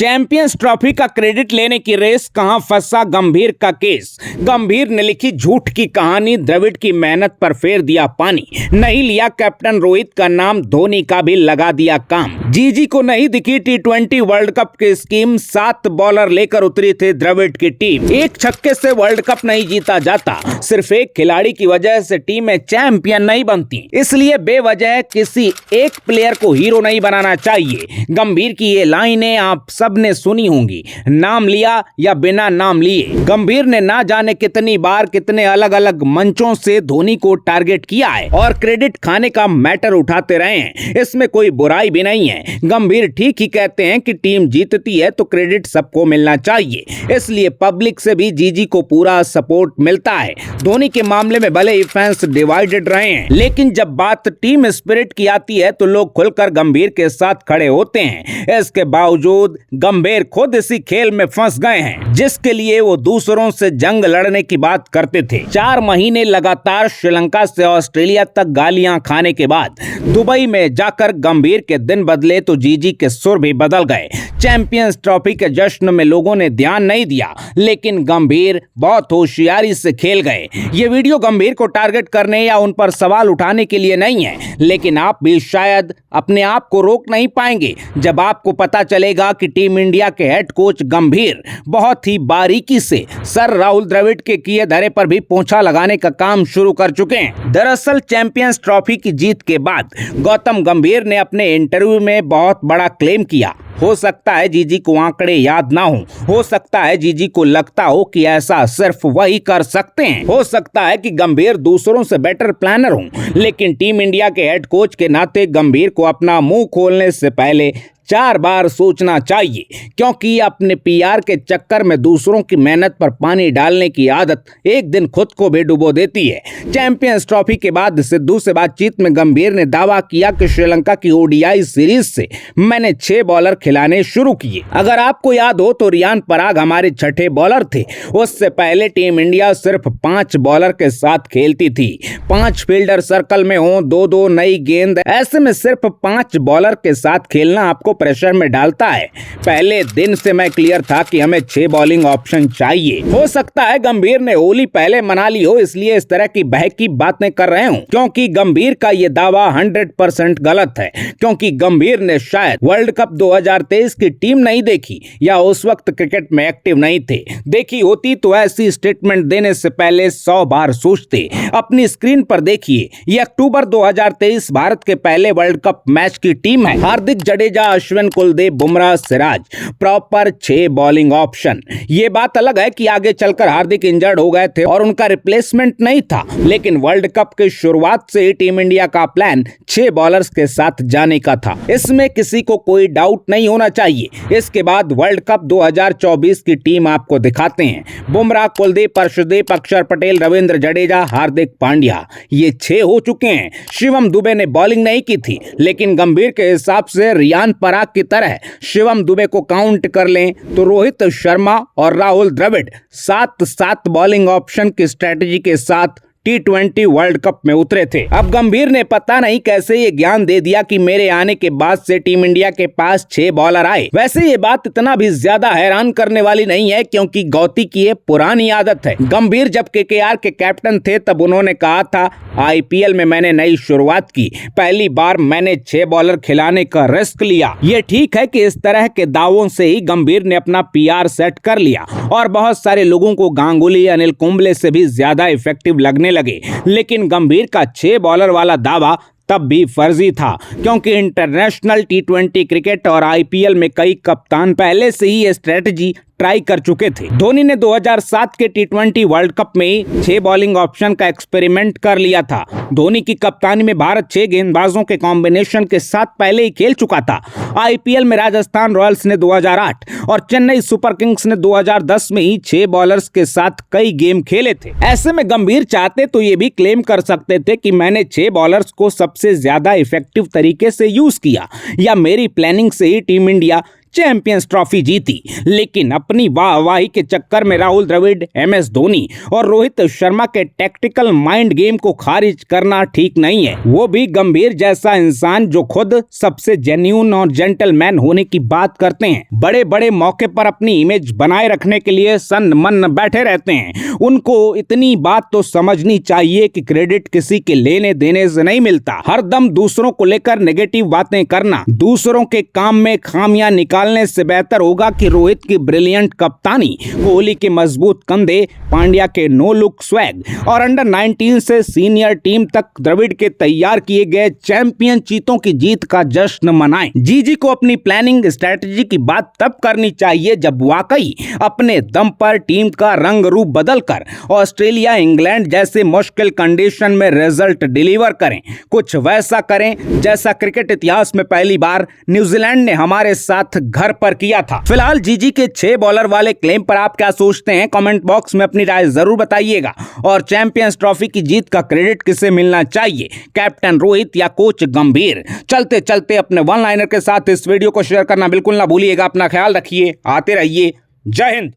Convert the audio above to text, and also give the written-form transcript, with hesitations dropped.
Champions trophy का credit लेने की रेस, कहां फंसा गंभीर का केस। गंभीर ने लिखी झूठ की कहानी, द्रविड़ की मेहनत पर फेर दिया पानी। नहीं लिया कैप्टन रोहित का नाम, धोनी का भी लगा दिया काम। जीजी को नहीं दिखी टी20 वर्ल्ड कप की स्कीम, 7 बॉलर लेकर उतरी थी द्रविड़ की टीम। एक छक्के से वर्ल्ड कप नहीं जीता जाता, सिर्फ एक खिलाड़ी की वजह से टीमें चैंपियन नहीं बनती, इसलिए बेवजह किसी एक प्लेयर को हीरो नहीं बनाना चाहिए। गंभीर की ये लाइनें आप सबने सुनी होंगी, नाम लिया या बिना नाम लिए। गंभीर ने ना जाने कितनी बार कितने अलग अलग मंचों से धोनी को टारगेट किया है और क्रेडिट खाने का मैटर उठाते रहे हैं। इसमें कोई बुराई भी नहीं है। गंभीर ठीक ही कहते हैं कि टीम जीतती है तो क्रेडिट सबको मिलना चाहिए, इसलिए पब्लिक से भी जीजी को पूरा सपोर्ट मिलता है। धोनी के मामले में भले ही फैंस डिवाइडेड रहे हैं, लेकिन जब बात टीम स्पिरिट की आती है तो लोग खुलकर गंभीर के साथ खड़े होते हैं। इसके बावजूद गंभीर खुद इसी खेल में फंस गए हैं, जिसके लिए वो दूसरों से जंग लड़ने की बात करते थे। 4 महीने लगातार श्रीलंका से ऑस्ट्रेलिया तक गालियां खाने के बाद दुबई में जाकर गंभीर के दिन बदले तो जीजी के सुर भी बदल गए। चैंपियंस ट्रॉफी के जश्न में लोगों ने ध्यान नहीं दिया, लेकिन गंभीर बहुत होशियारी से खेल गए। ये वीडियो गंभीर को टारगेट करने या उन पर सवाल उठाने के लिए नहीं है, लेकिन आप भी शायद अपने आप को रोक नहीं पाएंगे जब आपको पता चलेगा कि टीम इंडिया के हेड कोच गंभीर बहुत ही बारीकी से सर राहुल द्रविड़ के किए धरे पर भी पोंछा लगाने का काम शुरू कर चुके हैं। दरअसल चैंपियंस ट्रॉफी की जीत के बाद गौतम गंभीर ने अपने इंटरव्यू में बहुत बड़ा क्लेम किया। हो सकता है जीजी को आंकड़े याद ना हो सकता है जीजी को लगता हो कि ऐसा सिर्फ वही कर सकते हैं, हो सकता है कि गंभीर दूसरों से बेटर प्लानर हों, लेकिन टीम इंडिया के हेड कोच के नाते गंभीर को अपना मुंह खोलने से पहले 4 बार सोचना चाहिए, क्योंकि अपने पीआर के चक्कर में दूसरों की मेहनत पर पानी डालने की आदत एक दिन खुद को भी डुबो देती है। चैंपियंस ट्रॉफी के बाद सिद्धू से बातचीत में गंभीर ने दावा किया कि श्रीलंका की ओडीआई सीरीज से मैंने 6 बॉलर खिलाने शुरू किए। अगर आपको याद हो तो रियान पराग हमारे छठे बॉलर थे। उससे पहले टीम इंडिया सिर्फ 5 बॉलर के साथ खेलती थी। 5 फील्डर सर्कल में हो, 2-2 नई गेंद, ऐसे में सिर्फ 5 बॉलर के साथ खेलना आपको प्रेशर में डालता है। पहले दिन से मैं क्लियर था कि हमें 6 बॉलिंग ऑप्शन चाहिए। हो सकता है गंभीर ने होली पहले मना ली हो, इसलिए इस तरह की बहकी बातें कर रहे हूं, क्योंकि गंभीर का यह दावा 100% गलत है, क्योंकि गंभीर ने शायद वर्ल्ड कप 2023 की टीम नहीं देखी या उस वक्त क्रिकेट में एक्टिव नहीं थे। देखी होती तो ऐसी स्टेटमेंट देने से पहले 100 बार सोचते। अपनी स्क्रीन पर देखिए, ये अक्टूबर 2023 भारत के पहले वर्ल्ड कप मैच की टीम है। Hardik Jadeja, Ashwin, Kuldeep, Bumrah, Siraj, proper 6 bowling option. ये बात अलग है कि आगे चलकर हार्दिक इंजर्ड हो गए थे और उनका रिप्लेसमेंट नहीं था, लेकिन वर्ल्ड कप की शुरुआत से ही टीम इंडिया का प्लान 6 बॉलर्स के साथ जाने का था। इसमें किसी को कोई डाउट नहीं होना चाहिए। इसके बाद वर्ल्ड कप 2024 की टीम आपको दिखाते हैं। बुमराह, कुलदीप, अर्शदीप, अक्षर पटेल, रविंद्र जडेजा, हार्दिक पांड्या, ये 6 हो चुके हैं। शिवम दुबे ने बॉलिंग नहीं की थी, लेकिन गंभीर के हिसाब से रियान पराग की तरह शिवम दुबे को काउंट कर लें तो रोहित शर्मा और राहुल द्रविड़ 7-7 बॉलिंग ऑप्शन की स्ट्रेटजी के साथ टी20 वर्ल्ड कप में उतरे थे। अब गंभीर ने पता नहीं कैसे ये ज्ञान दे दिया कि मेरे आने के बाद से टीम इंडिया के पास 6 बॉलर आए। वैसे ये बात इतना भी ज्यादा हैरान करने वाली नहीं है, क्योंकि गौती की ये पुरानी आदत है। गंभीर जब केकेआर के कैप्टन थे तब उन्होंने कहा था, आईपीएल में मैंने नई शुरुआत की, पहली बार मैंने 6 बॉलर खिलाने का रिस्क लिया। ये ठीक है कि इस तरह के दावों से ही गंभीर ने अपना पीआर सेट कर लिया और बहुत सारे लोगों को गांगुली, अनिल कुंबले से भी ज्यादा इफेक्टिव लगने लगे, लेकिन गंभीर का 6 बॉलर वाला दावा तब भी फर्जी था, क्योंकि इंटरनेशनल टी20 क्रिकेट और आईपीएल में कई कप्तान पहले से ही ये स्ट्रेटजी ट्राई कर चुके थे। धोनी ने 2007 के टी20 वर्ल्ड कप में 6 बॉलिंग ऑप्शन का एक्सपेरिमेंट कर लिया था। धोनी की कप्तानी में भारत 6 गेंदबाजों के कॉम्बिनेशन के साथ पहले ही खेल चुका था। आईपीएल में राजस्थान रॉयल्स ने 2008 और चेन्नई सुपर किंग्स ने 2010 में ही 6 बॉलर्स के साथ कई गेम खेले थे। ऐसे में गंभीर चाहते तो ये भी क्लेम कर सकते थे कि मैंने 6 बॉलर्स को सबसे ज्यादा इफेक्टिव तरीके से यूज किया, या मेरी प्लानिंग से ही टीम इंडिया चैंपियंस ट्रॉफी जीती। लेकिन अपनी वाहवाही के चक्कर में राहुल द्रविड़, MS धोनी और रोहित शर्मा के टैक्टिकल माइंड गेम को खारिज करना ठीक नहीं है। वो भी गंभीर जैसा इंसान जो खुद सबसे जेन्युइन और जेंटलमैन होने की बात करते हैं, बड़े बड़े मौके पर अपनी इमेज बनाए रखने के लिए सन मन बैठे रहते हैं। उनको इतनी बात तो समझनी चाहिए कि क्रेडिट किसी के लेने देने से नहीं मिलता। हरदम दूसरों को लेकर नेगेटिव बातें करना दूसरों के काम में खामियां निकालने से बेहतर होगा कि रोहित की ब्रिलियंट कप्तानी, कोहली के मजबूत कंधे, पांड्या के नो लुक स्वैग और अंडर 19 से सीनियर टीम तक द्रविड़ के तैयार किए गए चैंपियन चीतों की जीत का जश्न मनाएं। जीजी को अपनी प्लानिंग स्ट्रेटजी की बात तब करनी चाहिए जब वाकई अपने दम पर टीम का रंग रूप बदलकर ऑस्ट्रेलिया, इंग्लैंड जैसे मुश्किल कंडीशन में रिजल्ट डिलीवर करें। कुछ वैसा करें जैसा क्रिकेट इतिहास में पहली बार न्यूजीलैंड ने हमारे साथ घर पर किया था। फिलहाल जीजी के 6 बॉलर वाले क्लेम पर आप क्या सोचते हैं? कमेंट बॉक्स में अपनी राय जरूर बताइएगा। और चैंपियंस ट्रॉफी की जीत का क्रेडिट किसे मिलना चाहिए, कैप्टन रोहित या कोच गंभीर? चलते चलते अपने वन लाइनर के साथ इस वीडियो को शेयर करना बिल्कुल ना भूलिएगा। अपना ख्याल रखिए, आते रहिए। जय हिंद।